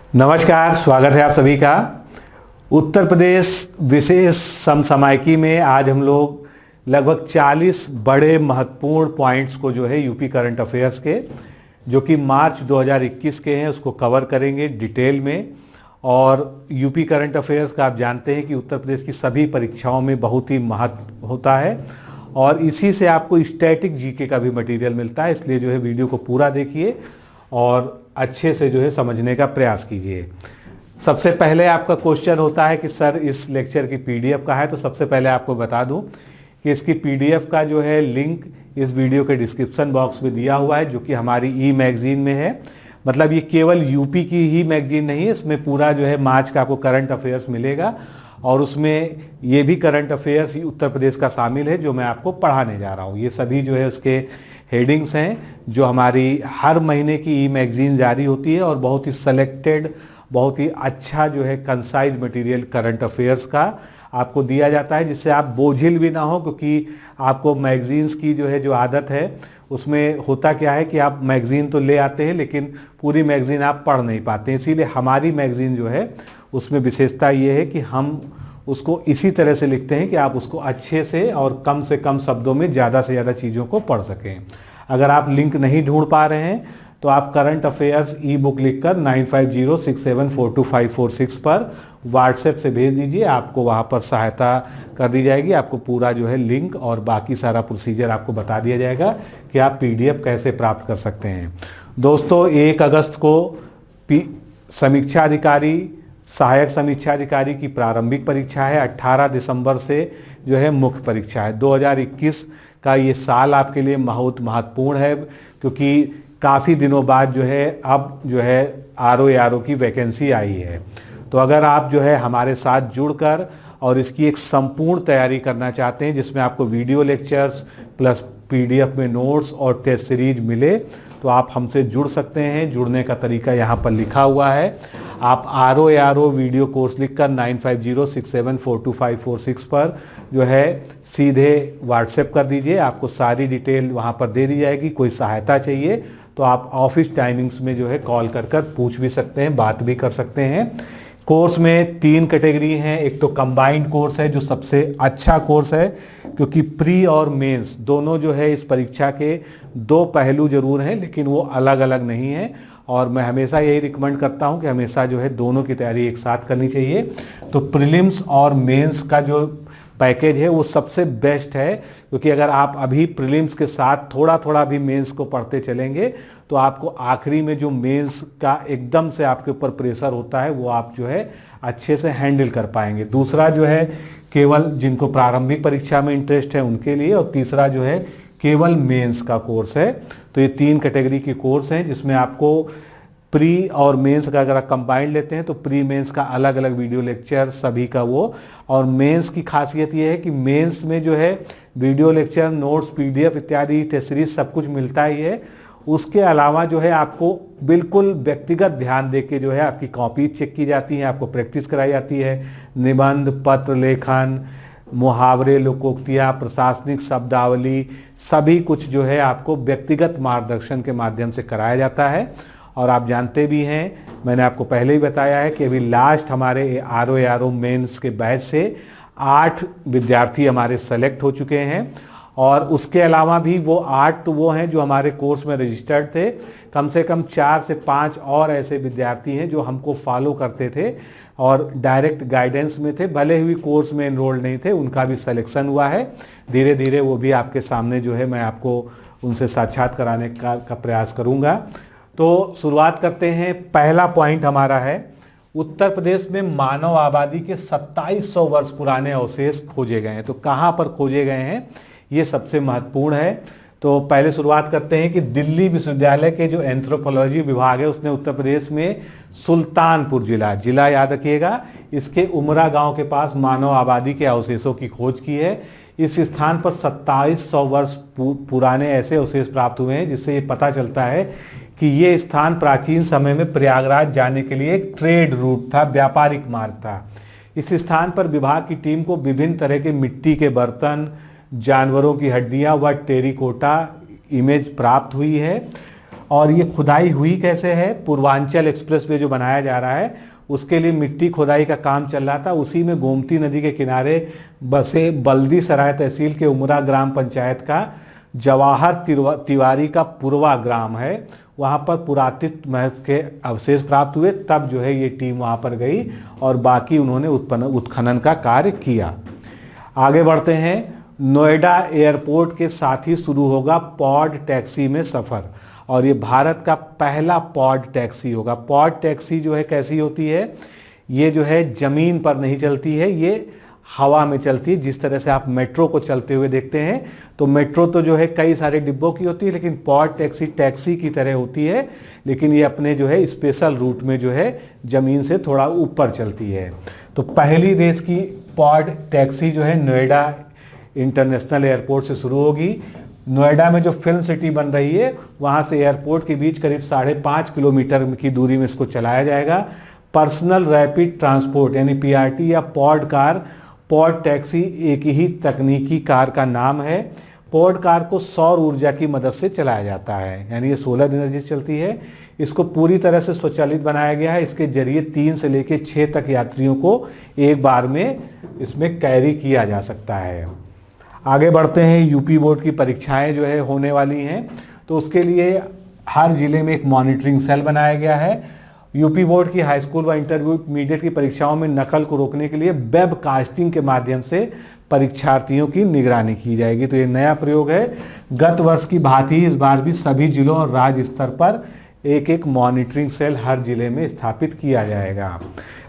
नमस्कार, स्वागत है आप सभी का। उत्तर प्रदेश विशेष समसामयिकी में आज हम लोग लगभग 40 बड़े महत्वपूर्ण पॉइंट्स को जो है यूपी करंट अफेयर्स के, जो कि मार्च 2021 के हैं, उसको कवर करेंगे डिटेल में। और यूपी करंट अफेयर्स का आप जानते हैं कि उत्तर प्रदेश की सभी परीक्षाओं में बहुत ही महत्व होता है और इसी से आपको स्टैटिक जीके का भी मटेरियल मिलता है। इसलिए जो है वीडियो को पूरा देखिए और अच्छे से जो है समझने का प्रयास कीजिए। सबसे पहले आपका क्वेश्चन होता है कि सर इस लेक्चर की पीडीएफ कहाँ है। तो सबसे पहले आपको बता दूं कि इसकी पीडीएफ का जो है लिंक इस वीडियो के डिस्क्रिप्शन बॉक्स में दिया हुआ है, जो कि हमारी ई मैगजीन में है। मतलब ये केवल यूपी की ही मैगजीन नहीं है, इसमें पूरा जो है मार्च का आपको करंट अफेयर्स मिलेगा और उसमें ये भी करंट अफेयर्स उत्तर प्रदेश का शामिल है जो मैं आपको पढ़ाने जा रहा हूँ। ये सभी जो है उसके हेडिंग्स हैं जो हमारी हर महीने की ई मैगजीन जारी होती है और बहुत ही सेलेक्टेड, बहुत ही अच्छा जो है कंसाइज मटेरियल करंट अफेयर्स का आपको दिया जाता है, जिससे आप बोझिल भी ना हो। क्योंकि आपको मैगजीन्स की जो है जो आदत है उसमें होता क्या है कि आप मैगजीन तो ले आते हैं लेकिन पूरी मैगजीन आप पढ़ नहीं पाते। इसीलिए हमारी मैगजीन जो है उसमें विशेषता ये है कि हम उसको इसी तरह से लिखते हैं कि आप उसको अच्छे से कम शब्दों में ज़्यादा से ज़्यादा चीज़ों को पढ़ सकें। अगर आप लिंक नहीं ढूंढ पा रहे हैं तो आप करंट अफेयर्स ई बुक लिखकर 9506742546 पर व्हाट्सएप से भेज दीजिए। आपको वहाँ पर सहायता कर दी जाएगी। आपको पूरा जो है लिंक और बाकी सारा प्रोसीजर आपको बता दिया जाएगा कि आप पीडीएफ कैसे प्राप्त कर सकते हैं। दोस्तों, 1 अगस्त को समीक्षा अधिकारी, सहायक समीक्षा अधिकारी की प्रारंभिक परीक्षा है। 18 दिसंबर से जो है मुख्य परीक्षा है। 2021 का ये साल आपके लिए बहुत महत्वपूर्ण है, क्योंकि काफ़ी दिनों बाद जो है अब जो है आरओ की वैकेंसी आई है। तो अगर आप जो है हमारे साथ जुड़कर और इसकी एक संपूर्ण तैयारी करना चाहते हैं, जिसमें आपको वीडियो लेक्चर्स प्लस पीडीएफ में नोट्स और टेस्ट सीरीज मिले, तो आप हमसे जुड़ सकते हैं। जुड़ने का तरीका यहाँ पर लिखा हुआ है। आप आरओ वीडियो कोर्स लिखकर 9506742546 पर जो है सीधे व्हाट्सएप कर दीजिए। आपको सारी डिटेल वहाँ पर दे दी जाएगी। कोई सहायता चाहिए तो आप ऑफिस टाइमिंग्स में जो है कॉल कर पूछ भी सकते हैं, बात भी कर सकते हैं। कोर्स में 3 कैटेगरी हैं। एक तो कंबाइंड कोर्स है जो सबसे अच्छा कोर्स है, क्योंकि प्री और मेंस दोनों जो है इस परीक्षा के 2 पहलू जरूर हैं, लेकिन वो अलग अलग नहीं है। और मैं हमेशा यही रिकमेंड करता हूं कि हमेशा जो है दोनों की तैयारी एक साथ करनी चाहिए। तो प्रीलिम्स और मेंस का जो पैकेज है वो सबसे बेस्ट है, क्योंकि अगर आप अभी प्रीलिम्स के साथ थोड़ा थोड़ा भी मेंस को पढ़ते चलेंगे तो आपको आखिरी में जो मेंस का एकदम से आपके ऊपर प्रेशर होता है वो आप जो है अच्छे से हैंडल कर पाएंगे। दूसरा जो है केवल जिनको प्रारंभिक परीक्षा में इंटरेस्ट है उनके लिए, और तीसरा जो है केवल मेंस का कोर्स है। तो ये 3 कैटेगरी के कोर्स हैं, जिसमें आपको प्री और मेंस का अगर आप कंबाइंड लेते हैं तो प्री मेंस का अलग अलग वीडियो लेक्चर सभी का वो। और मेंस की खासियत ये है कि मेंस में जो है वीडियो लेक्चर, नोट्स, पीडीएफ इत्यादि टेस्ट सीरीज सब कुछ मिलता ही है। उसके अलावा जो है आपको बिल्कुल व्यक्तिगत ध्यान देके जो है आपकी कॉपी चेक की जाती है, आपको प्रैक्टिस कराई जाती है। निबंध, पत्र लेखन, मुहावरे, लोकोक्तियाँ, प्रशासनिक शब्दावली, सभी कुछ जो है आपको व्यक्तिगत मार्गदर्शन के माध्यम से कराया जाता है। और आप जानते भी हैं, मैंने आपको पहले ही बताया है कि अभी लास्ट हमारे आरओ मेंस के बैच से 8 विद्यार्थी हमारे सेलेक्ट हो चुके हैं। और उसके अलावा भी वो 8 तो वो हैं जो हमारे कोर्स में रजिस्टर्ड थे। कम से कम 4 से 5 और ऐसे विद्यार्थी हैं जो हमको फॉलो करते थे और डायरेक्ट गाइडेंस में थे, भले ही कोर्स में एनरोल्ड नहीं थे। उनका भी सिलेक्शन हुआ है। धीरे धीरे वो भी आपके सामने जो है मैं आपको उनसे साक्षात कराने का प्रयास करूँगा। तो शुरुआत करते हैं। पहला पॉइंट हमारा है, उत्तर प्रदेश में मानव आबादी के 2700 वर्ष पुराने अवशेष खोजे गए हैं। तो कहाँ पर खोजे गए हैं ये सबसे महत्वपूर्ण है। तो पहले शुरुआत करते हैं कि दिल्ली विश्वविद्यालय के जो एंथ्रोपोलॉजी विभाग है उसने उत्तर प्रदेश में सुल्तानपुर जिला याद रखिएगा, इसके उमरा गांव के पास मानव आबादी के अवशेषों की खोज की है। इस स्थान पर 2700 वर्ष पुराने ऐसे अवशेष प्राप्त हुए हैं, जिससे ये पता चलता है कि ये स्थान प्राचीन समय में प्रयागराज जाने के लिए एक ट्रेड रूट था, व्यापारिक मार्ग था। इस स्थान पर विभाग की टीम को विभिन्न तरह के मिट्टी के बर्तन, जानवरों की हड्डियां व टेरिकोटा इमेज प्राप्त हुई है। और ये खुदाई हुई कैसे है, पूर्वांचल एक्सप्रेसवे जो बनाया जा रहा है उसके लिए मिट्टी खुदाई का काम चल रहा था। उसी में गोमती नदी के किनारे बसे बल्दी सराय तहसील के उमरा ग्राम पंचायत का जवाहर तिवारी का पूर्वा ग्राम है, वहाँ पर पुरातत्व महत्व के अवशेष प्राप्त हुए। तब जो है ये टीम वहाँ पर गई और बाकी उन्होंने उत्खनन का कार्य किया। आगे बढ़ते हैं। नोएडा एयरपोर्ट के साथ ही शुरू होगा पॉड टैक्सी में सफ़र, और ये भारत का पहला पॉड टैक्सी होगा। पॉड टैक्सी जो है कैसी होती है, ये जो है ज़मीन पर नहीं चलती है, ये हवा में चलती है। जिस तरह से आप मेट्रो को चलते हुए देखते हैं, तो मेट्रो तो जो है कई सारे डिब्बों की होती है, लेकिन पॉड टैक्सी टैक्सी की तरह होती है, लेकिन ये अपने जो है स्पेशल रूट में जो है ज़मीन से थोड़ा ऊपर चलती है। तो पहली रेस की पॉड टैक्सी जो है नोएडा इंटरनेशनल एयरपोर्ट से शुरू होगी। नोएडा में जो फिल्म सिटी बन रही है वहाँ से एयरपोर्ट के बीच करीब 5.5 किलोमीटर की दूरी में इसको चलाया जाएगा। पर्सनल रैपिड ट्रांसपोर्ट यानी पीआरटी या पॉड कार, पॉड टैक्सी एक ही तकनीकी कार का नाम है। पॉड कार को सौर ऊर्जा की मदद से चलाया जाता है, यानी ये सोलर एनर्जी से चलती है। इसको पूरी तरह से स्वचालित बनाया गया है। इसके जरिए 3 से लेकर 6 तक यात्रियों को एक बार में इसमें कैरी किया जा सकता है। आगे बढ़ते हैं। यूपी बोर्ड की परीक्षाएं जो है होने वाली हैं, तो उसके लिए हर जिले में एक मॉनिटरिंग सेल बनाया गया है। यूपी बोर्ड की हाई स्कूल व इंटरमीडिएट की परीक्षाओं में नकल को रोकने के लिए वेब कास्टिंग के माध्यम से परीक्षार्थियों की निगरानी की जाएगी। तो ये नया प्रयोग है। गत वर्ष की भांति इस बार भी सभी जिलों और राज्य स्तर पर एक एक मॉनिटरिंग सेल हर जिले में स्थापित किया जाएगा।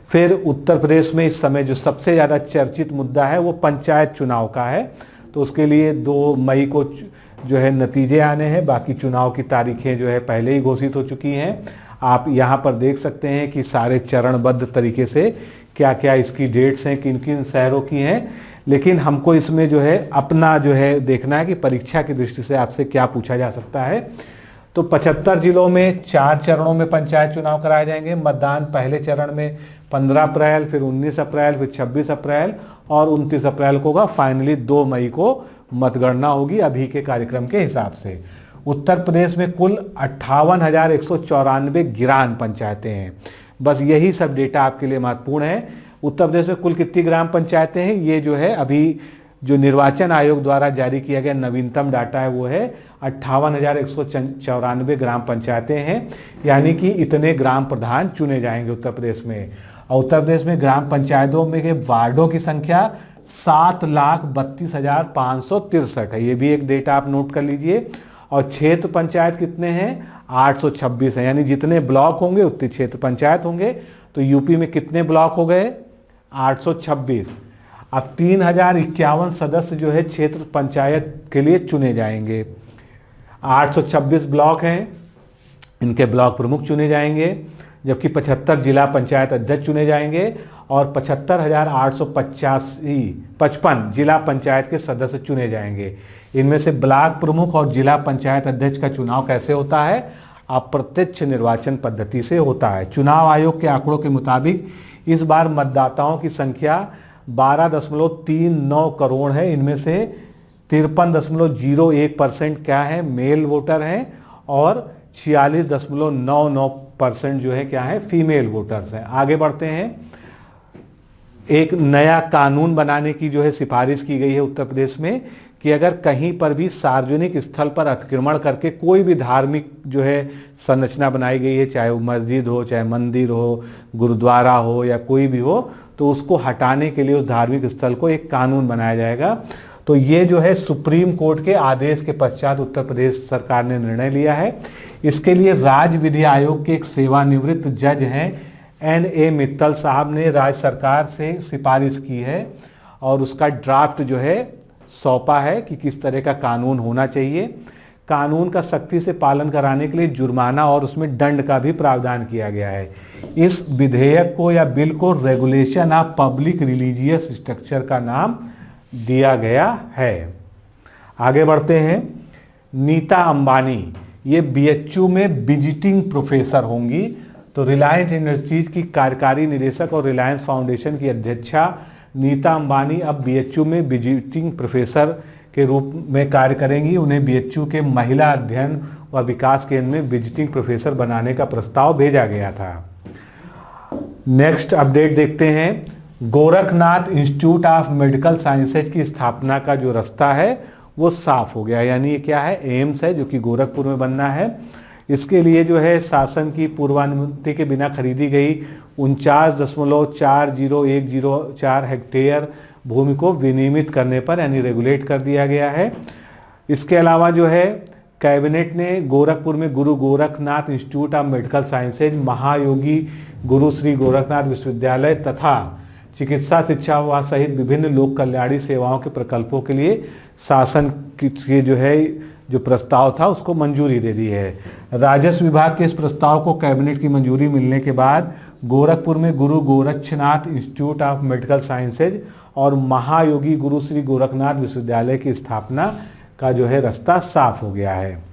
फिर उत्तर प्रदेश में इस समय जो सबसे ज़्यादा चर्चित मुद्दा है वो पंचायत चुनाव का है। तो उसके लिए 2 मई को जो है नतीजे आने हैं। बाकी चुनाव की तारीखें जो है पहले ही घोषित हो चुकी हैं। आप यहाँ पर देख सकते हैं कि सारे चरणबद्ध तरीके से क्या क्या इसकी डेट्स हैं, किन किन शहरों की हैं। लेकिन हमको इसमें जो है अपना जो है देखना है कि परीक्षा की दृष्टि से आपसे क्या पूछा जा सकता है। तो 75 जिलों में 4 चरणों में पंचायत चुनाव कराए जाएंगे। मतदान पहले चरण में 15 अप्रैल, फिर 19 अप्रैल, फिर 26 अप्रैल और 29 अप्रैल को होगा। फाइनली 2 मई को मतगणना होगी अभी के कार्यक्रम के हिसाब से। उत्तर प्रदेश में कुल 58,194 गिरान पंचायतें हैं। बस यही सब डेटा आपके लिए महत्वपूर्ण है। उत्तर प्रदेश में कुल कितनी ग्राम पंचायतें हैं, ये जो है अभी जो निर्वाचन आयोग द्वारा जारी किया गया नवीनतम डाटा है वो है 58,194 ग्राम पंचायतें हैं। यानी कि इतने ग्राम प्रधान चुने जाएंगे उत्तर प्रदेश में। और उत्तर प्रदेश में ग्राम पंचायतों में के वार्डों की संख्या 7,32,563 है। ये भी एक डेटा आप नोट कर लीजिए। और क्षेत्र पंचायत कितने हैं, 826 है। यानी जितने ब्लॉक होंगे उतने क्षेत्र पंचायत होंगे। तो यूपी में कितने ब्लॉक हो गए, 826। अब 3051 सदस्य जो है क्षेत्र पंचायत के लिए चुने जाएंगे। 826 ब्लॉक हैं, इनके ब्लॉक प्रमुख चुने जाएंगे, जबकि 75 जिला पंचायत अध्यक्ष चुने जाएंगे और 75,855 जिला पंचायत के सदस्य चुने जाएंगे। इनमें से ब्लॉक प्रमुख और जिला पंचायत अध्यक्ष का चुनाव कैसे होता है, अप्रत्यक्ष निर्वाचन पद्धति से होता है। चुनाव आयोग के आंकड़ों के मुताबिक इस बार मतदाताओं की संख्या 12.39 करोड़ है। इनमें से 53.01% क्या है, मेल वोटर हैं और 46.99% जो है क्या है, फीमेल वोटर्स हैं। आगे बढ़ते हैं। एक नया कानून बनाने की जो है सिफारिश की गई है उत्तर प्रदेश में कि अगर कहीं पर भी सार्वजनिक स्थल पर अतिक्रमण करके कोई भी धार्मिक जो है संरचना बनाई गई है, चाहे वो मस्जिद हो, चाहे मंदिर हो, गुरुद्वारा हो या कोई भी हो, तो उसको हटाने के लिए उस धार्मिक स्थल को एक कानून बनाया जाएगा। तो ये जो है सुप्रीम कोर्ट के आदेश के पश्चात उत्तर प्रदेश सरकार ने निर्णय लिया है। इसके लिए राज्य विधि आयोग के एक सेवानिवृत्त जज हैं NA मित्तल साहब ने राज्य सरकार से सिफारिश की है और उसका ड्राफ्ट जो है सौंपा है कि किस तरह का कानून होना चाहिए। कानून का सख्ती से पालन कराने के लिए जुर्माना और उसमें दंड का भी प्रावधान किया गया है। इस विधेयक को या बिल को regulation of public religious structure का नाम दिया गया है। आगे बढ़ते हैं। नीता अंबानी ये BHU में विजिटिंग प्रोफेसर होंगी। तो रिलायंस इंडस्ट्रीज की कार्यकारी निदेशक और रिलायंस फाउंडेशन की अध्यक्षा नीता अंबानी अब BHU में विजिटिंग प्रोफेसर के रूप में कार्य करेंगी। उन्हें बीएचयू के महिला अध्ययन व विकास केंद्र में विजिटिंग प्रोफेसर बनाने का प्रस्ताव भेजा गया था। नेक्स्ट अपडेट देखते हैं। Gorakhnath institute of medical sciences की स्थापना का जो रास्ता है वो साफ हो गया, यानी ये क्या है, एम्स है जो कि गोरखपुर में बनना है। इसके लिए जो है शासन की पूर्वानुमति के बिना खरीदी गई 49.40104 हेक्टेयर भूमि को विनियमित करने पर यानी रेगुलेट कर दिया गया है। इसके अलावा जो है कैबिनेट ने गोरखपुर में गुरु Gorakhnath institute of medical sciences, महायोगी गुरु श्री गोरखनाथ विश्वविद्यालय तथा चिकित्सा शिक्षा व सहित विभिन्न लोक कल्याणी सेवाओं के प्रकल्पों के लिए शासन के जो प्रस्ताव था उसको मंजूरी दे दी है। राजस्व विभाग के इस प्रस्ताव को कैबिनेट की मंजूरी मिलने के बाद गोरखपुर में Guru Gorakshnath institute of medical sciences और महायोगी गुरु श्री गोरखनाथ विश्वविद्यालय की स्थापना का जो है रास्ता साफ हो गया है।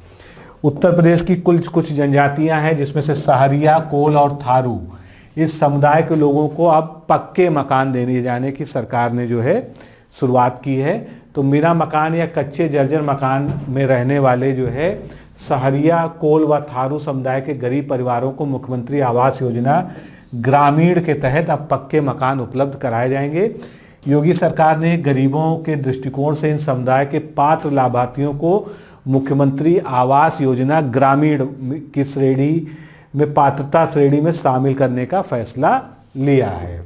उत्तर प्रदेश की कुछ जनजातियां हैं जिसमें से सहरिया, कोल और थारू, इस समुदाय के लोगों को अब पक्के मकान देने जाने की सरकार ने जो है शुरुआत की है। तो मेरा मकान या कच्चे जर्जर मकान में रहने वाले जो है सहरिया, कोल व थारू समुदाय के गरीब परिवारों को मुख्यमंत्री आवास योजना ग्रामीण के तहत अब पक्के मकान उपलब्ध कराए जाएंगे। योगी सरकार ने गरीबों के दृष्टिकोण से इन समुदाय के पात्र लाभार्थियों को मुख्यमंत्री आवास योजना ग्रामीण की श्रेणी में पात्रता श्रेणी में शामिल करने का फैसला लिया है।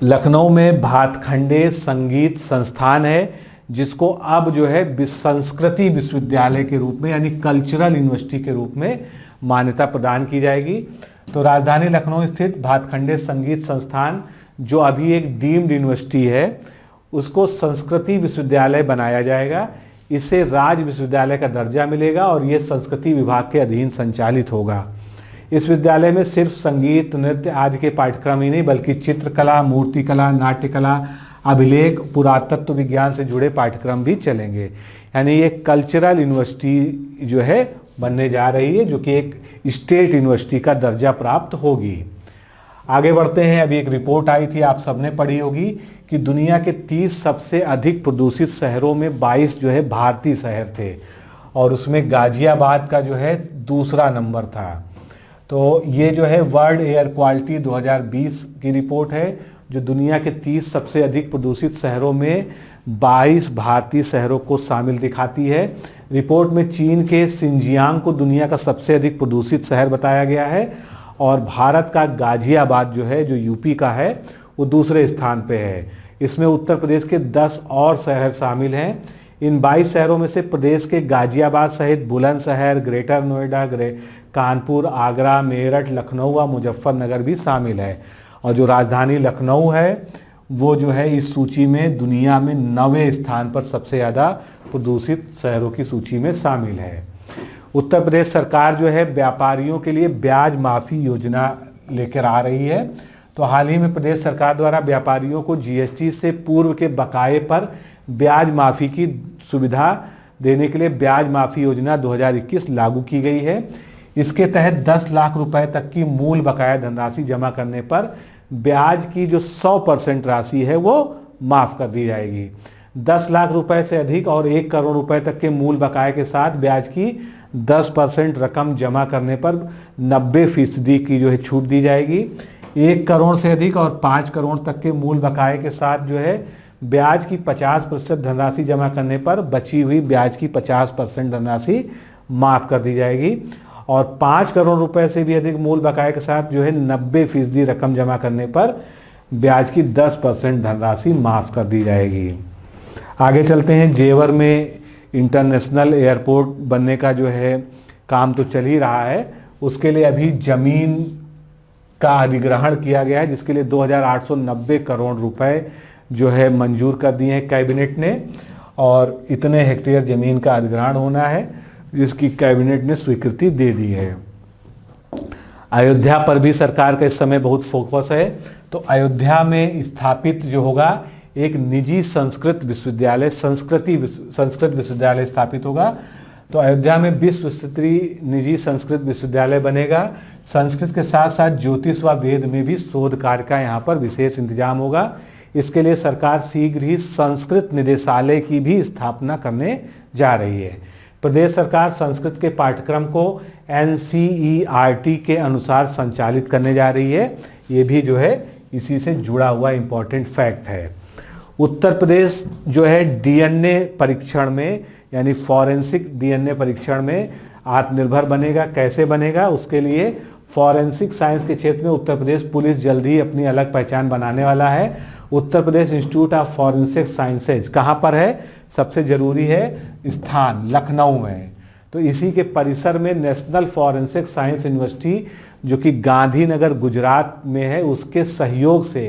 लखनऊ में भातखंडे संगीत संस्थान है जिसको अब जो है संस्कृति विश्वविद्यालय के रूप में यानी कल्चरल यूनिवर्सिटी के रूप में मान्यता प्रदान की जाएगी। तो राजधानी लखनऊ स्थित भातखंडे संगीत संस्थान जो अभी एक डीम्ड यूनिवर्सिटी है उसको संस्कृति विश्वविद्यालय बनाया जाएगा। इसे राज्य विश्वविद्यालय का दर्जा मिलेगा और ये संस्कृति विभाग के अधीन संचालित होगा। इस विद्यालय में सिर्फ संगीत, नृत्य आदि के पाठ्यक्रम ही नहीं बल्कि चित्रकला, मूर्तिकला, नाट्यकला, अभिलेख, पुरातत्व विज्ञान से जुड़े पाठ्यक्रम भी चलेंगे। यानी ये कल्चरल यूनिवर्सिटी जो है बनने जा रही है जो कि एक स्टेट यूनिवर्सिटी का दर्जा प्राप्त होगी। आगे बढ़ते हैं। अभी एक रिपोर्ट आई थी, आप सबने पढ़ी होगी कि दुनिया के 30 सबसे अधिक प्रदूषित शहरों में 22 जो है भारतीय शहर थे और उसमें गाजियाबाद का जो है दूसरा नंबर था। तो ये जो है वर्ल्ड एयर क्वालिटी 2020 की रिपोर्ट है जो दुनिया के 30 सबसे अधिक प्रदूषित शहरों में 22 भारतीय शहरों को शामिल दिखाती है। रिपोर्ट में चीन के सिंजियांग को दुनिया का सबसे अधिक प्रदूषित शहर बताया गया है और भारत का गाजियाबाद जो है जो यूपी का है वो दूसरे स्थान पे है। इसमें उत्तर प्रदेश के 10 और शहर शामिल हैं। इन 22 शहरों में से प्रदेश के गाजियाबाद सहित बुलंदशहर, ग्रेटर नोएडा, कानपुर, आगरा, मेरठ, लखनऊ व मुजफ्फरनगर भी शामिल है। और जो राजधानी लखनऊ है वो जो है इस सूची में दुनिया में 9वें स्थान पर सबसे ज़्यादा प्रदूषित शहरों की सूची में शामिल है। उत्तर प्रदेश सरकार जो है व्यापारियों के लिए ब्याज माफ़ी योजना लेकर आ रही है। तो हाल ही में प्रदेश सरकार द्वारा व्यापारियों को जीएसटी से पूर्व के बकाये पर ब्याज माफ़ी की सुविधा देने के लिए ब्याज माफ़ी योजना 2021 लागू की गई है। इसके तहत 10 लाख रुपए तक की मूल बकाया धनराशि जमा करने पर ब्याज की जो 100% राशि है वो माफ़ कर दी जाएगी। 10 लाख रुपए से अधिक और 1 करोड़ रुपए तक के मूल बकाये के साथ ब्याज की 10% रकम जमा करने पर 90% की जो है छूट दी जाएगी। 1 करोड़ से अधिक और 5 करोड़ तक के मूल बकाये के साथ जो है ब्याज की 50% धनराशि जमा करने पर बची हुई ब्याज की 50% धनराशि माफ़ कर दी जाएगी और 5 करोड़ रुपए से भी अधिक मूल बकाये के साथ जो है 90% रकम जमा करने पर ब्याज की 10% धनराशि माफ़ कर दी जाएगी। आगे चलते हैं। जेवर में इंटरनेशनल एयरपोर्ट बनने का जो है काम तो चल ही रहा है, उसके लिए अभी ज़मीन का अधिग्रहण किया गया है जिसके लिए 2890 करोड़ रुपए जो है मंजूर कर दिए हैं कैबिनेट ने और इतने हेक्टेयर ज़मीन का अधिग्रहण होना है जिसकी कैबिनेट ने स्वीकृति दे दी है। अयोध्या पर भी सरकार का इस समय बहुत फोकस है। तो अयोध्या में स्थापित जो होगा एक निजी संस्कृत विश्वविद्यालय, संस्कृत विश्वविद्यालय स्थापित होगा। तो अयोध्या में विश्व स्तरीय निजी संस्कृत विश्वविद्यालय बनेगा। संस्कृत के साथ साथ ज्योतिष व वेद में भी शोध कार्य का यहाँ पर विशेष इंतजाम होगा। इसके लिए सरकार शीघ्र ही संस्कृत निदेशालय की भी स्थापना करने जा रही है। प्रदेश सरकार संस्कृत के पाठ्यक्रम को NCERT के अनुसार संचालित करने जा रही है। ये भी जो है इसी से जुड़ा हुआ इम्पोर्टेंट फैक्ट है। उत्तर प्रदेश जो है DNA परीक्षण में यानी फॉरेंसिक DNA परीक्षण में आत्मनिर्भर बनेगा। कैसे बनेगा? उसके लिए फॉरेंसिक साइंस के क्षेत्र में उत्तर प्रदेश पुलिस जल्द ही अपनी अलग पहचान बनाने वाला है। Uttar Pradesh institute of forensic sciences कहाँ पर है? सबसे जरूरी है स्थान लखनऊ में। तो इसी के परिसर में नेशनल फॉरेंसिक साइंस यूनिवर्सिटी जो कि गांधीनगर गुजरात में है, उसके सहयोग से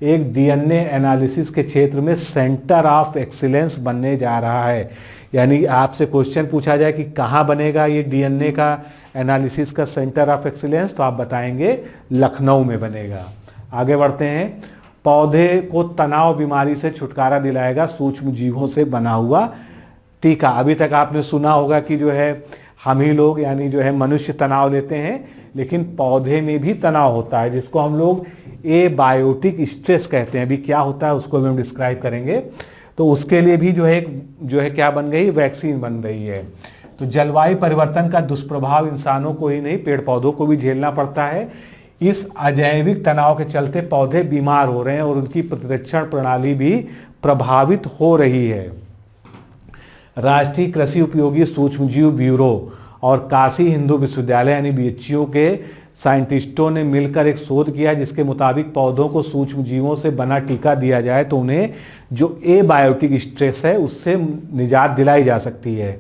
एक DNA एनालिसिस के क्षेत्र में सेंटर ऑफ एक्सीलेंस बनने जा रहा है। यानी आपसे क्वेश्चन पूछा जाए कि कहाँ बनेगा ये DNA का एनालिसिस का सेंटर ऑफ एक्सीलेंस, तो आप बताएंगे लखनऊ में बनेगा। आगे बढ़ते हैं। पौधे को तनाव बीमारी से छुटकारा दिलाएगा सूक्ष्म जीवों से बना हुआ टीका। अभी तक आपने सुना होगा कि जो है हम ही लोग यानी जो है मनुष्य तनाव लेते हैं, लेकिन पौधे में भी तनाव होता है जिसको हम लोग एबायोटिक स्ट्रेस कहते हैं। अभी क्या होता है उसको भी हम डिस्क्राइब करेंगे। तो उसके लिए भी जो है क्या बन गई? वैक्सीन बन रही है। तो जलवायु परिवर्तन का दुष्प्रभाव इंसानों को ही नहीं पेड़ पौधों को भी झेलना पड़ता है। इस अजैविक तनाव के चलते पौधे बीमार हो रहे हैं और उनकी प्रतिरक्षण प्रणाली भी प्रभावित हो रही है। राष्ट्रीय कृषि उपयोगी सूक्ष्मजीव ब्यूरो और काशी हिंदू विश्वविद्यालय यानी BHU के साइंटिस्टों ने मिलकर एक शोध किया जिसके मुताबिक पौधों को सूक्ष्म जीवों से बना टीका दिया जाए तो उन्हें जो एबायोटिक स्ट्रेस है उससे निजात दिलाई जा सकती है।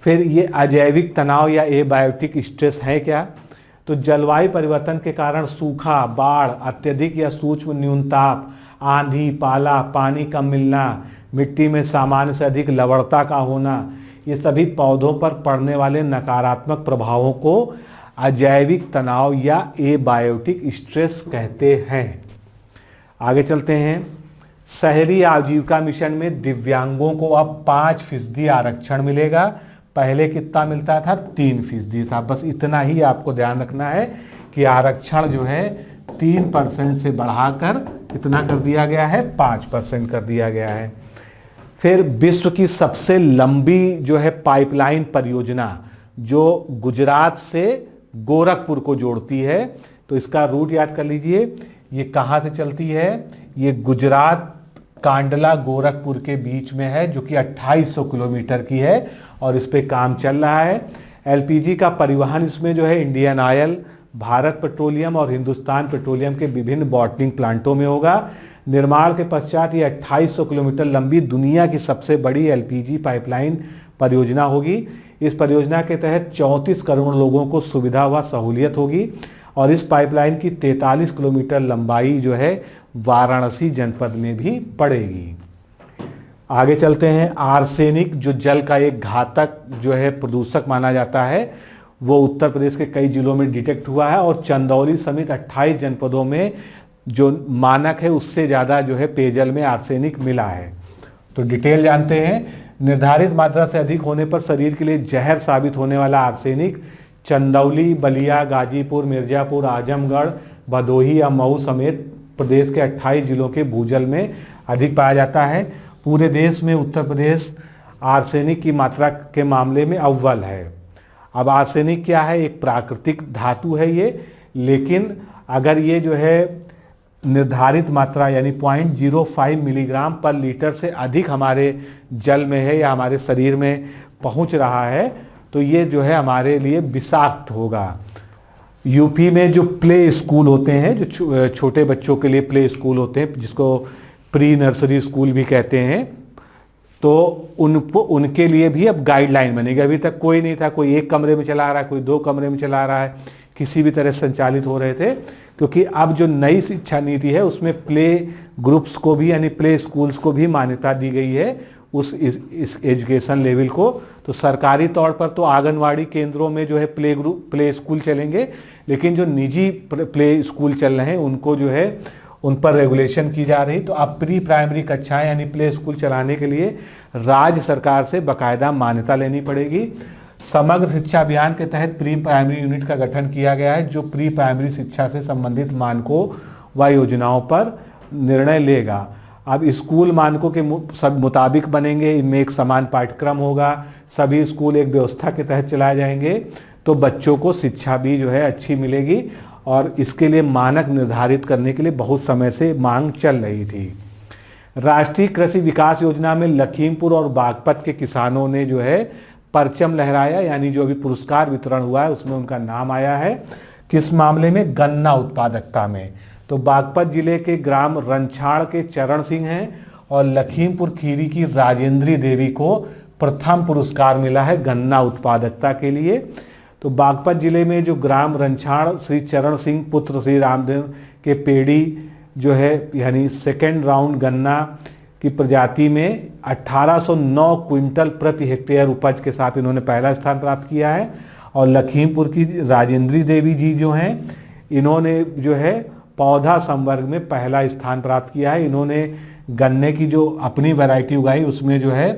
फिर ये अजैविक तनाव या एबायोटिक स्ट्रेस है क्या? तो जलवायु परिवर्तन के कारण सूखा, बाढ़, अत्यधिक या सूक्ष्म न्यूनताप, आंधी, पाला, पानी कम मिलना, मिट्टी में सामान्य से अधिक लवणता का होना, ये सभी पौधों पर पड़ने वाले नकारात्मक प्रभावों को अजैविक तनाव या एबायोटिक स्ट्रेस कहते हैं। आगे चलते हैं। शहरी आजीविका मिशन में दिव्यांगों को अब 5% आरक्षण मिलेगा। पहले कितना मिलता था? 3% था। बस इतना ही आपको ध्यान रखना है कि आरक्षण जो है 3% से बढ़ाकर कितना कर दिया गया है? 5% कर दिया गया है। फिर विश्व की सबसे लंबी जो है पाइपलाइन परियोजना जो गुजरात से गोरखपुर को जोड़ती है, तो इसका रूट याद कर लीजिए। ये कहाँ से चलती है? ये गुजरात कांडला गोरखपुर के बीच में है जो कि 2800 किलोमीटर की है और इस पे काम चल रहा है। LPG का परिवहन इसमें जो है इंडियन ऑयल, भारत पेट्रोलियम और हिंदुस्तान पेट्रोलियम के विभिन्न बॉटलिंग प्लांटों में होगा। निर्माण के पश्चात ये 2800 किलोमीटर लंबी दुनिया की सबसे बड़ी LPG पाइपलाइन परियोजना होगी। इस परियोजना के तहत 34 करोड़ लोगों को सुविधा व सहूलियत होगी और इस पाइपलाइन की 43 किलोमीटर लंबाई जो है वाराणसी जनपद में भी पड़ेगी। आगे चलते हैं। आर्सेनिक जो जल का एक घातक जो है प्रदूषक माना जाता है, वो उत्तर प्रदेश के कई जिलों में डिटेक्ट हुआ है और चंदौली समेत 28 जनपदों में जो मानक है उससे ज़्यादा जो है पेयजल में आर्सेनिक मिला है। तो डिटेल जानते हैं। निर्धारित मात्रा से अधिक होने पर शरीर के लिए जहर साबित होने वाला आर्सेनिक चंदौली, बलिया, गाजीपुर, मिर्जापुर, आजमगढ़, भदोही या मऊ समेत प्रदेश के 28 जिलों के भूजल में अधिक पाया जाता है। पूरे देश में उत्तर प्रदेश आर्सेनिक की मात्रा के मामले में अव्वल है। अब आर्सेनिक क्या है? एक प्राकृतिक धातु है ये, लेकिन अगर ये जो है निर्धारित मात्रा यानी 0.05 मिलीग्राम पर लीटर से अधिक हमारे जल में है या हमारे शरीर में पहुंच रहा है तो ये जो है हमारे लिए विषाक्त होगा। यूपी में जो प्ले स्कूल होते हैं, जो छोटे बच्चों के लिए प्ले स्कूल होते हैं जिसको प्री नर्सरी स्कूल भी कहते हैं, तो उनके लिए भी अब गाइडलाइन बनेगी। अभी तक कोई नहीं था, कोई एक कमरे में चला रहा है, कोई 2 कमरे में चला रहा है, किसी भी तरह संचालित हो रहे थे, क्योंकि अब जो नई शिक्षा नीति है उसमें प्ले ग्रुप्स को भी यानी प्ले स्कूल्स को भी मान्यता दी गई है इस एजुकेशन लेवल को। तो सरकारी तौर पर तो आंगनवाड़ी केंद्रों में जो है प्ले स्कूल चलेंगे, लेकिन जो निजी प्ले स्कूल चल रहे हैं उनको जो है उन पर रेगुलेशन की जा रही। तो अब प्री प्राइमरी कक्षाएं यानी प्ले स्कूल चलाने के लिए राज्य सरकार से बाकायदा मान्यता लेनी पड़ेगी। समग्र शिक्षा अभियान के तहत प्री प्राइमरी यूनिट का गठन किया गया है जो प्री प्राइमरी शिक्षा से संबंधित मानकों व योजनाओं पर निर्णय लेगा। अब स्कूल मानकों के सब मुताबिक बनेंगे, इनमें एक समान पाठ्यक्रम होगा, सभी स्कूल एक व्यवस्था के तहत चलाए जाएंगे, तो बच्चों को शिक्षा भी जो है अच्छी मिलेगी। और इसके लिए मानक निर्धारित करने के लिए बहुत समय से मांग चल रही थी। राष्ट्रीय कृषि विकास योजना में लखीमपुर और बागपत के किसानों ने जो है परचम लहराया, यानी जो अभी पुरस्कार वितरण हुआ है उसमें उनका नाम आया है। किस मामले में? गन्ना उत्पादकता में। तो बागपत जिले के ग्राम रंछाड़ के चरण सिंह हैं और लखीमपुर खीरी की राजेंद्री देवी को प्रथम पुरस्कार मिला है गन्ना उत्पादकता के लिए। तो बागपत जिले में जो ग्राम रंछाड़ श्री चरण सिंह पुत्र श्री रामदेव के पेड़ी जो है यानी सेकेंड राउंड गन्ना की प्रजाति में 1809 क्विंटल प्रति हेक्टेयर उपज के साथ इन्होंने पहला स्थान प्राप्त किया है। और लखीमपुर की राजेंद्री देवी जी जो हैं इन्होंने जो है पौधा संवर्ग में पहला स्थान प्राप्त किया है। इन्होंने गन्ने की जो अपनी वैरायटी उगाई उसमें जो है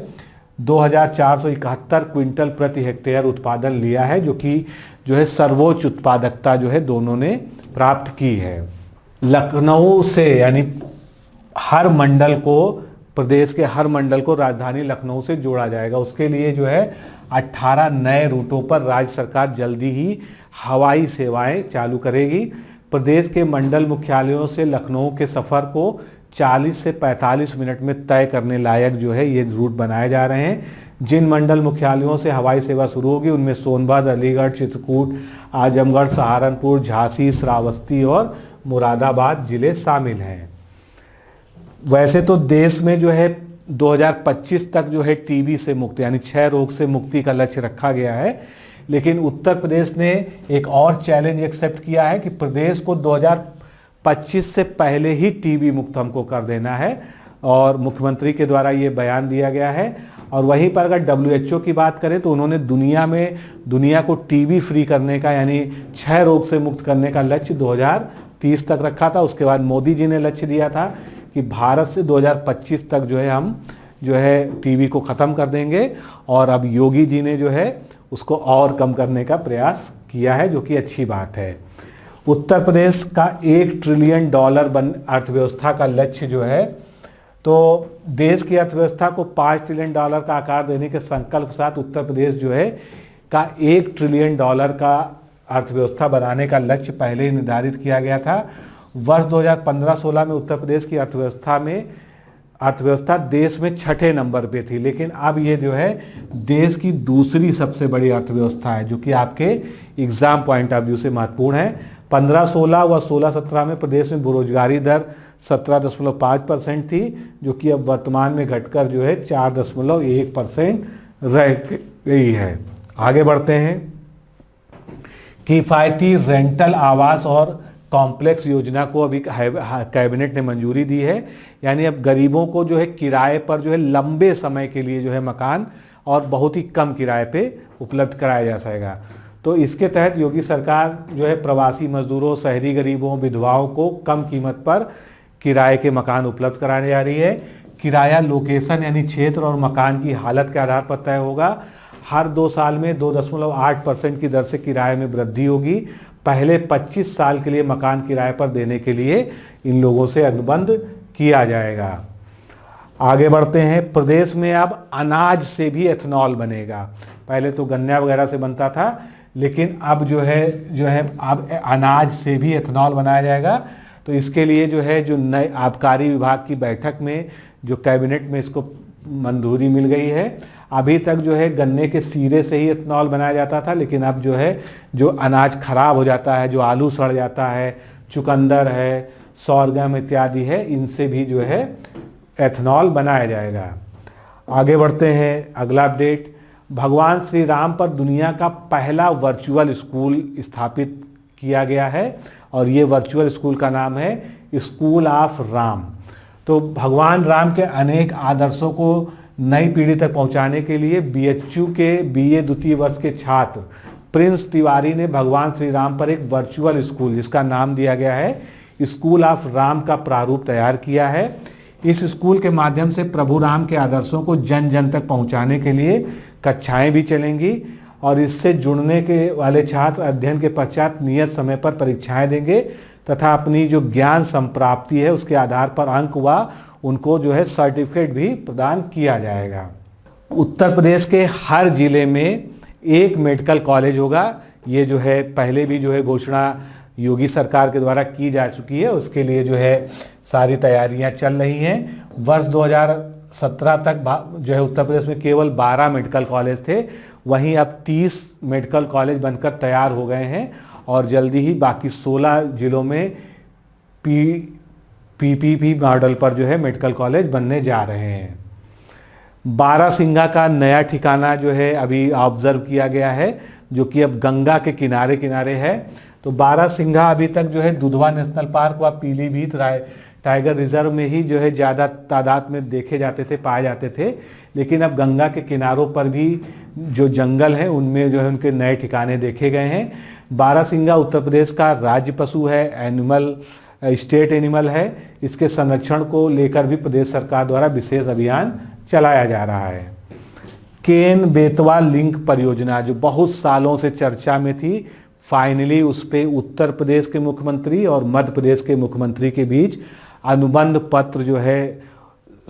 2471 क्विंटल प्रति हेक्टेयर उत्पादन लिया है, जो कि जो है सर्वोच्च उत्पादकता जो है दोनों ने प्राप्त की है। लखनऊ से यानी हर मंडल को, प्रदेश के हर मंडल को राजधानी लखनऊ से जोड़ा जाएगा। उसके लिए जो है 18 नए रूटों पर राज्य सरकार जल्दी ही हवाई सेवाएं चालू करेगी। प्रदेश के मंडल मुख्यालयों से लखनऊ के सफ़र को 40 से 45 मिनट में तय करने लायक जो है ये रूट बनाए जा रहे हैं। जिन मंडल मुख्यालयों से हवाई सेवा शुरू होगी उनमें सोनभद्र, अलीगढ़, चित्रकूट, आजमगढ़, सहारनपुर, झांसी, श्रावस्ती और मुरादाबाद जिले शामिल हैं। वैसे तो देश में जो है 2025 तक जो है टीबी से मुक्त यानी क्षय रोग से मुक्ति का लक्ष्य रखा गया है, लेकिन उत्तर प्रदेश ने एक और चैलेंज एक्सेप्ट किया है कि प्रदेश को 2025 से पहले ही टीबी मुक्त हमको कर देना है, और मुख्यमंत्री के द्वारा ये बयान दिया गया है। और वहीं पर अगर WHO की बात करें तो उन्होंने दुनिया को टीबी फ्री करने का यानी क्षय रोग से मुक्त करने का लक्ष्य 2030 तक रखा था। उसके बाद मोदी जी ने लक्ष्य दिया था कि भारत से 2025 तक जो है हम जो है टीबी को ख़त्म कर देंगे, और अब योगी जी ने जो है उसको और कम करने का प्रयास किया है, जो कि अच्छी बात है। उत्तर प्रदेश का $1 ट्रिलियन अर्थव्यवस्था का लक्ष्य जो है, तो देश की अर्थव्यवस्था को $5 ट्रिलियन का आकार देने के संकल्प के साथ उत्तर प्रदेश जो है का $1 ट्रिलियन का अर्थव्यवस्था बनाने का लक्ष्य पहले ही निर्धारित किया गया था। वर्ष 2015-16 में उत्तर प्रदेश की अर्थव्यवस्था देश में 6ठे नंबर पे थी, लेकिन अब ये जो है देश की दूसरी सबसे बड़ी अर्थव्यवस्था है, जो कि आपके एग्जाम पॉइंट ऑफ व्यू से महत्वपूर्ण है। 15-16 व 16-17 में प्रदेश में बेरोजगारी दर 17.5% थी, जो कि अब वर्तमान में घटकर जो है 4.1% रह गई है। आगे बढ़ते हैं। किफ़ायती रेंटल आवास और कॉम्प्लेक्स योजना को अभी कैबिनेट ने मंजूरी दी है, यानी अब गरीबों को जो है किराए पर जो है लंबे समय के लिए जो है मकान और बहुत ही कम किराए पे उपलब्ध कराया जा सकेगा। तो इसके तहत योगी सरकार जो है प्रवासी मजदूरों, शहरी गरीबों, विधवाओं को कम कीमत पर किराए के मकान उपलब्ध कराने जा रही है। किराया लोकेशन यानी क्षेत्र और मकान की हालत के आधार पर तय होगा। हर 2 साल में 2.8% की दर से किराए में वृद्धि होगी। पहले 25 साल के लिए मकान किराए पर देने के लिए इन लोगों से अनुबंध किया जाएगा। आगे बढ़ते हैं। प्रदेश में अब अनाज से भी एथेनॉल बनेगा। पहले तो गन्ना वगैरह से बनता था, लेकिन अब जो है अब अनाज से भी एथेनॉल बनाया जाएगा। तो इसके लिए जो है जो नए आबकारी विभाग की बैठक में जो कैबिनेट में इसको मंजूरी मिल गई है। अभी तक जो है गन्ने के सीरे से ही एथेनॉल बनाया जाता था, लेकिन अब जो है जो अनाज खराब हो जाता है, जो आलू सड़ जाता है, चुकंदर है, सोरगम इत्यादि है, इनसे भी जो है एथेनॉल बनाया जाएगा। आगे बढ़ते हैं। अगला अपडेट, भगवान श्री राम पर दुनिया का पहला वर्चुअल स्कूल स्थापित किया गया है, और ये वर्चुअल स्कूल का नाम है स्कूल ऑफ राम। तो भगवान राम के अनेक आदर्शों को नई पीढ़ी तक पहुंचाने के लिए BHU के BA द्वितीय वर्ष के छात्र प्रिंस तिवारी ने भगवान श्री राम पर एक वर्चुअल स्कूल, जिसका नाम दिया गया है स्कूल ऑफ राम, का प्रारूप तैयार किया है। इस स्कूल के माध्यम से प्रभु राम के आदर्शों को जन जन तक पहुंचाने के लिए कक्षाएं भी चलेंगी, और इससे जुड़ने के वाले छात्र अध्ययन के पश्चात नियत समय पर परीक्षाएं देंगे तथा अपनी जो ज्ञान संप्राप्ति है उसके आधार पर अंक व उनको जो है सर्टिफिकेट भी प्रदान किया जाएगा। उत्तर प्रदेश के हर जिले में एक मेडिकल कॉलेज होगा। ये जो है पहले भी जो है घोषणा योगी सरकार के द्वारा की जा चुकी है, उसके लिए जो है सारी तैयारियां चल रही हैं। वर्ष 2017 तक जो है उत्तर प्रदेश में केवल 12 मेडिकल कॉलेज थे, वहीं अब 30 मेडिकल कॉलेज बनकर तैयार हो गए हैं और जल्दी ही बाकी 16 जिलों में पीपीपी मॉडल पर जो है मेडिकल कॉलेज बनने जा रहे हैं। बारासिंगा का नया ठिकाना जो है अभी ऑब्जर्व किया गया है, जो कि अब गंगा के किनारे किनारे है। तो बारासिंगा अभी तक जो है दुधवा नेशनल पार्क व पीलीभीत टाइगर रिजर्व में ही जो है ज़्यादा तादाद में देखे जाते थे, पाए जाते थे, लेकिन अब गंगा के किनारों पर भी जो जंगल हैं उनमें जो है उनके नए ठिकाने देखे गए हैं। बारासिंगा उत्तर प्रदेश का राज्य पशु है, एनिमल स्टेट एनिमल है। इसके संरक्षण को लेकर भी प्रदेश सरकार द्वारा विशेष अभियान चलाया जा रहा है। केन बेतवा लिंक परियोजना जो बहुत सालों से चर्चा में थी, फाइनली उस पर उत्तर प्रदेश के मुख्यमंत्री और मध्य प्रदेश के मुख्यमंत्री के बीच अनुबंध पत्र जो है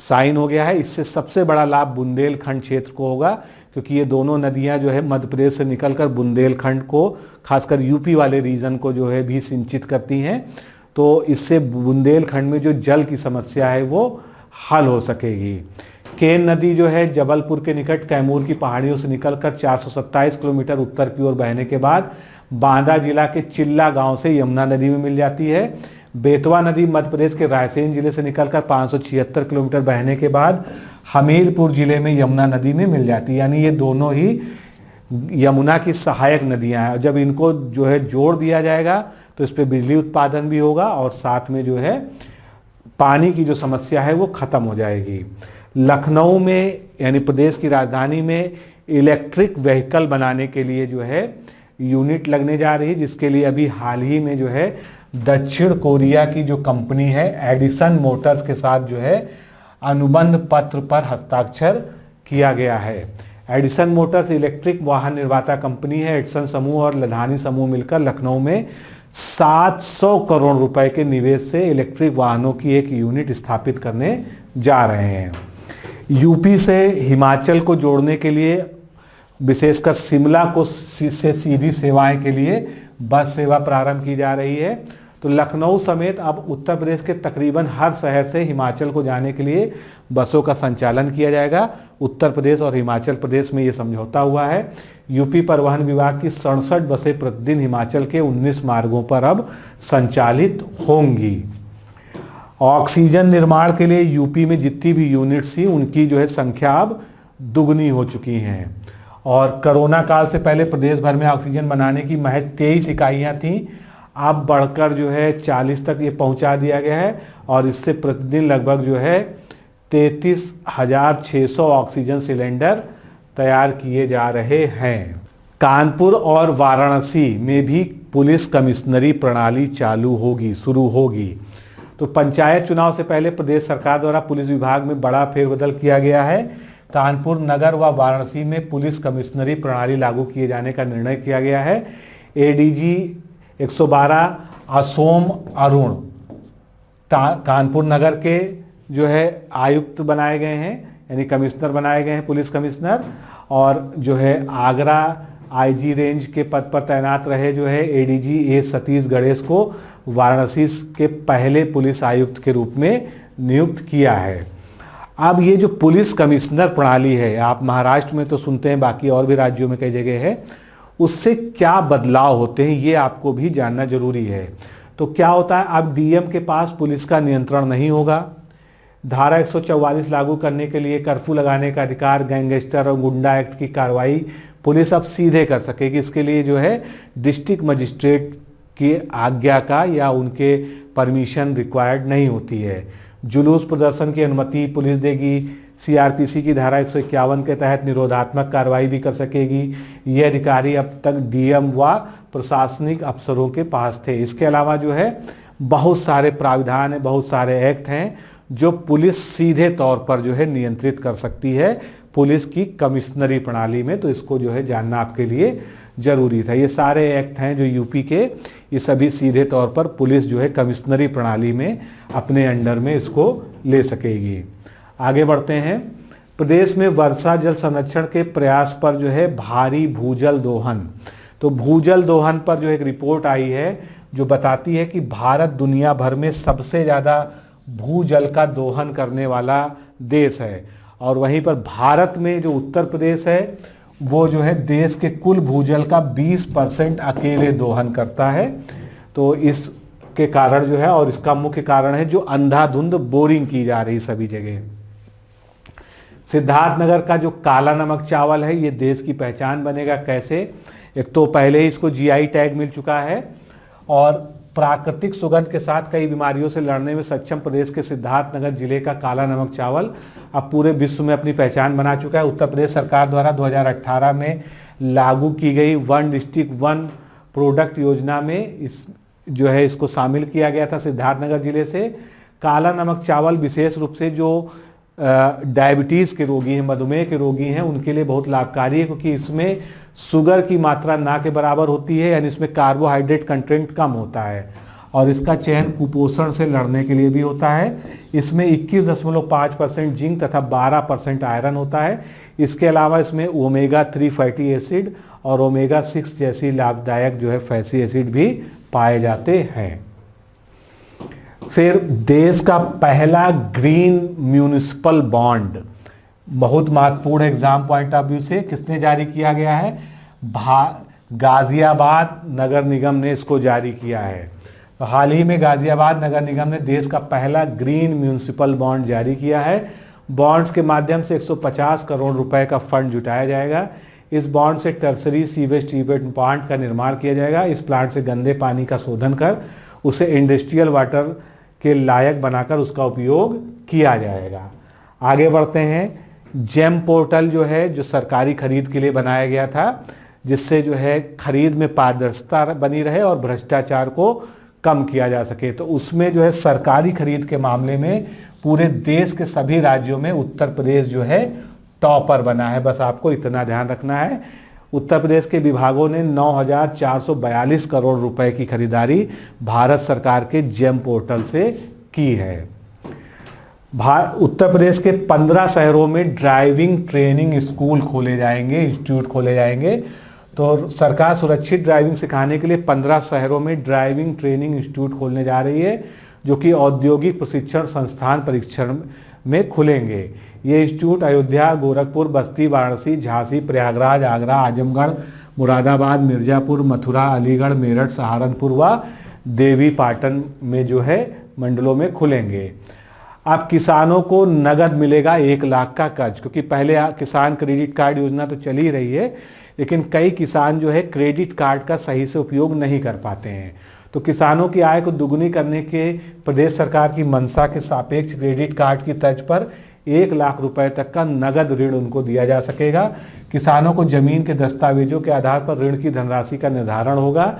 साइन हो गया है। इससे सबसे बड़ा लाभ बुंदेलखंड क्षेत्र को होगा, क्योंकि ये दोनों नदियां जो है मध्य प्रदेश से निकलकर बुंदेलखंड को, खासकर यूपी वाले रीजन को जो है भी सिंचित करती हैं। तो इससे बुंदेलखंड में जो जल की समस्या है वो हल हो सकेगी। केन नदी जो है जबलपुर के निकट कैमूर की पहाड़ियों से निकलकर 427 किलोमीटर उत्तर की ओर बहने के बाद बांदा जिला के चिल्ला गांव से यमुना नदी में मिल जाती है। बेतवा नदी मध्य प्रदेश के रायसेन जिले से निकलकर 576 किलोमीटर बहने के बाद हमीरपुर जिले में यमुना नदी में मिल जाती है। यानी ये दोनों ही यमुना की सहायक नदियां हैं, और जब इनको जो है जोड़ दिया जाएगा तो इस पर बिजली उत्पादन भी होगा और साथ में जो है पानी की जो समस्या है वो खत्म हो जाएगी। लखनऊ में यानी प्रदेश की राजधानी में इलेक्ट्रिक व्हीकल बनाने के लिए जो है यूनिट लगने जा रही है, जिसके लिए अभी हाल ही में जो है दक्षिण कोरिया की जो कंपनी है एडिसन मोटर्स के साथ जो है अनुबंध पत्र पर हस्ताक्षर किया गया है। एडिसन मोटर्स इलेक्ट्रिक वाहन निर्माता कंपनी है। एडिसन समूह और लधानी समूह मिलकर लखनऊ में 700 करोड़ रुपए के निवेश से इलेक्ट्रिक वाहनों की एक यूनिट स्थापित करने जा रहे हैं। यूपी से हिमाचल को जोड़ने के लिए, विशेषकर शिमला को से सीधी सेवाएं के लिए बस सेवा प्रारंभ की जा रही है। तो लखनऊ समेत अब उत्तर प्रदेश के तकरीबन हर शहर से हिमाचल को जाने के लिए बसों का संचालन किया जाएगा। उत्तर प्रदेश और हिमाचल प्रदेश में ये समझौता हुआ है। यूपी परिवहन विभाग की 67 बसें प्रतिदिन हिमाचल के 19 मार्गों पर अब संचालित होंगी। ऑक्सीजन निर्माण के लिए यूपी में जितनी भी यूनिट्स थी उनकी जो है संख्या अब दुगनी हो चुकी हैं। और कोरोना काल से पहले प्रदेश भर में ऑक्सीजन बनाने की महज 23 इकाइयाँ थीं, अब बढ़कर जो है 40 तक ये पहुंचा दिया गया है और इससे प्रतिदिन लगभग जो है 33,600 ऑक्सीजन सिलेंडर तैयार किए जा रहे हैं। कानपुर और वाराणसी में भी पुलिस कमिश्नरी प्रणाली शुरू होगी। तो पंचायत चुनाव से पहले प्रदेश सरकार द्वारा पुलिस विभाग में बड़ा फेरबदल किया गया है। कानपुर नगर व वाराणसी में पुलिस कमिश्नरी प्रणाली लागू किए जाने का निर्णय किया गया है। एडीजी 112 असोम अरुण कानपुर नगर के जो है आयुक्त बनाए गए हैं, यानी कमिश्नर बनाए गए हैं, पुलिस कमिश्नर। और जो है आगरा आईजी रेंज के पद पर तैनात रहे जो है एडीजी ए सतीश गणेश को वाराणसी के पहले पुलिस आयुक्त के रूप में नियुक्त किया है। अब ये जो पुलिस कमिश्नर प्रणाली है, आप महाराष्ट्र में तो सुनते हैं, बाकी और भी राज्यों में कई जगह है, उससे क्या बदलाव होते हैं ये आपको भी जानना जरूरी है। तो क्या होता है, अब डीएम के पास पुलिस का नियंत्रण नहीं होगा। धारा 144 लागू करने के लिए कर्फ्यू लगाने का अधिकार, गैंगस्टर और गुंडा एक्ट की कार्रवाई पुलिस अब सीधे कर सकेगी। इसके लिए जो है डिस्ट्रिक्ट मजिस्ट्रेट की आज्ञा का या उनके परमिशन रिक्वायर्ड नहीं होती है। जुलूस प्रदर्शन की अनुमति पुलिस देगी। सीआरपीसी की धारा 151 के तहत निरोधात्मक कार्रवाई भी कर सकेगी। ये अधिकारी अब तक डीएम व प्रशासनिक अफसरों के पास थे। इसके अलावा जो है बहुत सारे प्राविधान है, बहुत सारे एक्ट हैं जो पुलिस सीधे तौर पर जो है नियंत्रित कर सकती है। पुलिस की कमिश्नरी प्रणाली में। तो इसको जो है जानना आपके लिए जरूरी था। ये सारे एक्ट हैं जो यूपी के, ये सभी सीधे तौर पर पुलिस जो है कमिश्नरी प्रणाली में अपने अंडर में इसको ले सकेगी। आगे बढ़ते हैं। प्रदेश में वर्षा जल संरक्षण के प्रयास पर जो है भारी भूजल दोहन, तो भूजल दोहन पर जो एक रिपोर्ट आई है जो बताती है कि भारत दुनिया भर में सबसे ज़्यादा भूजल का दोहन करने वाला देश है। और वहीं पर भारत में जो उत्तर प्रदेश है वो जो है देश के कुल भूजल का 20% अकेले दोहन करता है। तो इसके कारण जो है, और इसका मुख्य कारण है जो अंधाधुंध बोरिंग की जा रही सभी जगह। सिद्धार्थनगर का जो काला नमक चावल है ये देश की पहचान बनेगा। कैसे? एक तो पहले ही इसको जीआई टैग मिल चुका है और प्राकृतिक सुगंध के साथ कई बीमारियों से लड़ने में सक्षम प्रदेश के सिद्धार्थनगर जिले का काला नमक चावल अब पूरे विश्व में अपनी पहचान बना चुका है। उत्तर प्रदेश सरकार द्वारा 2018 में लागू की गई वन डिस्ट्रिक्ट वन प्रोडक्ट योजना में इस जो है इसको शामिल किया गया था। सिद्धार्थनगर जिले से काला नमक चावल विशेष रूप से जो डायबिटीज़ के रोगी हैं, मधुमेह के रोगी हैं, उनके लिए बहुत लाभकारी है, क्योंकि इसमें शुगर की मात्रा ना के बराबर होती है, यानी इसमें कार्बोहाइड्रेट कंटेंट कम होता है। और इसका चयन कुपोषण से लड़ने के लिए भी होता है। इसमें 21.5% जिंक तथा 12% आयरन होता है। इसके अलावा इसमें ओमेगा 3 फैटी एसिड और ओमेगा 6 जैसी लाभदायक जो है फैटी एसिड भी पाए जाते हैं। फिर देश का पहला ग्रीन म्यूनिसिपल बॉन्ड, बहुत महत्वपूर्ण एग्जाम पॉइंट ऑफ व्यू से, किसने जारी किया गया है? गाजियाबाद नगर निगम ने इसको जारी किया है। तो हाल ही में गाजियाबाद नगर निगम ने देश का पहला ग्रीन म्यूनिसिपल बॉन्ड जारी किया है। बॉन्ड्स के माध्यम से 150 करोड़ रुपए का फंड जुटाया जाएगा। इस बॉन्ड से टर्सरी सीवेज ट्रीटमेंट प्लांट का निर्माण किया जाएगा। इस प्लांट से गंदे पानी का शोधन कर उसे इंडस्ट्रियल वाटर के लायक बनाकर उसका उपयोग किया जाएगा। आगे बढ़ते हैं। जेम पोर्टल जो है जो सरकारी खरीद के लिए बनाया गया था, जिससे जो है खरीद में पारदर्शिता बनी रहे और भ्रष्टाचार को कम किया जा सके। तो उसमें जो है सरकारी खरीद के मामले में पूरे देश के सभी राज्यों में उत्तर प्रदेश जो है टॉपर बना है। बस आपको इतना ध्यान रखना है। उत्तर प्रदेश के विभागों ने 9,442 करोड़ रुपए की खरीदारी भारत सरकार के जेम पोर्टल से की है। उत्तर प्रदेश के 15 शहरों में ड्राइविंग ट्रेनिंग स्कूल खोले जाएंगे, इंस्टीट्यूट खोले जाएंगे। तो सरकार सुरक्षित ड्राइविंग सिखाने के लिए 15 शहरों में ड्राइविंग ट्रेनिंग इंस्टीट्यूट खोलने जा रही है, जो कि औद्योगिक प्रशिक्षण संस्थान परीक्षण में खुलेंगे। ये इंस्टीट्यूट अयोध्या, गोरखपुर, बस्ती, वाराणसी, झांसी, प्रयागराज, आगरा, आजमगढ़, मुरादाबाद, मिर्जापुर, मथुरा, अलीगढ़, मेरठ, सहारनपुर व देवी पाटन में जो है मंडलों में खुलेंगे। अब किसानों को नगद मिलेगा 1 लाख का कर्ज, क्योंकि पहले किसान क्रेडिट कार्ड योजना तो चल ही रही है, लेकिन कई किसान जो है क्रेडिट कार्ड का सही से उपयोग नहीं कर पाते हैं। तो किसानों की आय को दुगुनी करने के प्रदेश सरकार की मंशा के सापेक्ष क्रेडिट कार्ड की तर्ज पर 1 लाख रुपए तक का नगद ऋण उनको दिया जा सकेगा। किसानों को जमीन के दस्तावेजों के आधार पर ऋण की धनराशि का निर्धारण होगा।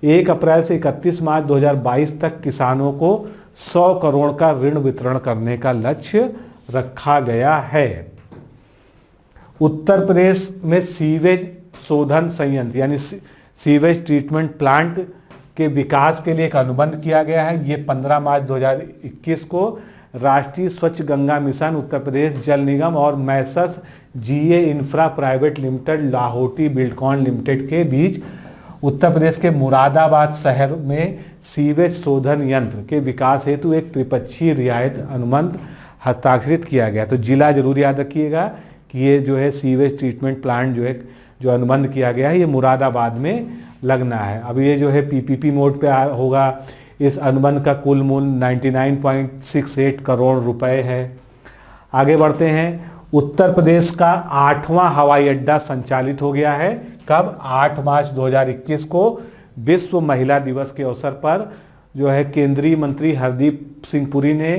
1 अप्रैल से 31 मार्च 2022 तक किसानों को 100 करोड़ का ऋण वितरण करने का लक्ष्य रखा गया है। उत्तर प्रदेश में सीवेज शोधन संयंत्र यानी सीवेज ट्रीटमेंट प्लांट के विकास के लिए एक अनुबंध किया गया है। ये 15 मार्च 2021 को राष्ट्रीय स्वच्छ गंगा मिशन, उत्तर प्रदेश जल निगम और messrs GA infra private limited, Lahoti Buildcon limited के बीच उत्तर प्रदेश के मुरादाबाद शहर में सीवेज शोधन यंत्र के विकास हेतु एक त्रिपक्षीय रियायत अनुबंध हस्ताक्षरित किया गया। तो जिला जरूर याद रखिएगा कि ये जो है सीवेज ट्रीटमेंट प्लांट जो है जो अनुबंध किया गया है ये मुरादाबाद में लगना है। अब ये जो है पीपीपी मोड पे होगा। इस अनुबंध का कुल मूल्य 99.68 करोड़ रुपए है। आगे बढ़ते हैं। उत्तर प्रदेश का 8वां हवाई अड्डा संचालित हो गया है। कब? 8 मार्च 2021 को विश्व महिला दिवस के अवसर पर जो है केंद्रीय मंत्री हरदीप सिंह पुरी ने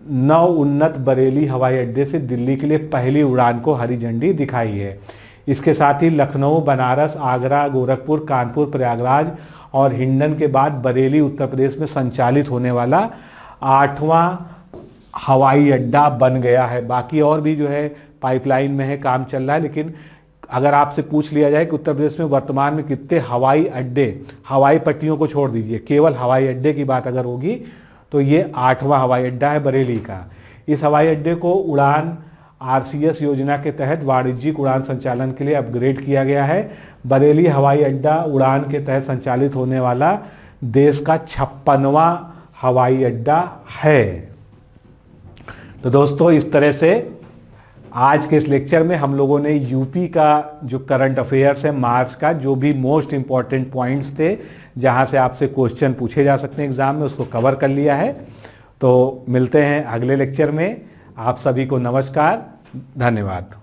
नव उन्नत बरेली हवाई अड्डे से दिल्ली के लिए पहली उड़ान को हरी झंडी दिखाई है। इसके साथ ही लखनऊ, बनारस, आगरा, गोरखपुर, कानपुर, प्रयागराज और हिंडन के बाद बरेली उत्तर प्रदेश में संचालित होने वाला 8वां हवाई अड्डा बन गया है। बाकी और भी जो है पाइपलाइन में है, काम चल रहा है। लेकिन अगर आपसे पूछ लिया जाए कि उत्तर प्रदेश में वर्तमान में कितने हवाई अड्डे, हवाई पट्टियों को छोड़ दीजिए, केवल हवाई अड्डे की बात अगर होगी तो ये 8वां हवाई अड्डा है बरेली का। इस हवाई अड्डे को उड़ान आरसीएस योजना के तहत वाणिज्यिक उड़ान संचालन के लिए अपग्रेड किया गया है। बरेली हवाई अड्डा उड़ान के तहत संचालित होने वाला देश का 56वां हवाई अड्डा है। तो दोस्तों, इस तरह से आज के इस लेक्चर में हम लोगों ने यूपी का जो करंट अफेयर्स है मार्च का, जो भी मोस्ट इंपॉर्टेंट पॉइंट्स थे जहां से आपसे क्वेश्चन पूछे जा सकते हैं एग्जाम में, उसको कवर कर लिया है। तो मिलते हैं अगले लेक्चर में। आप सभी को नमस्कार, धन्यवाद।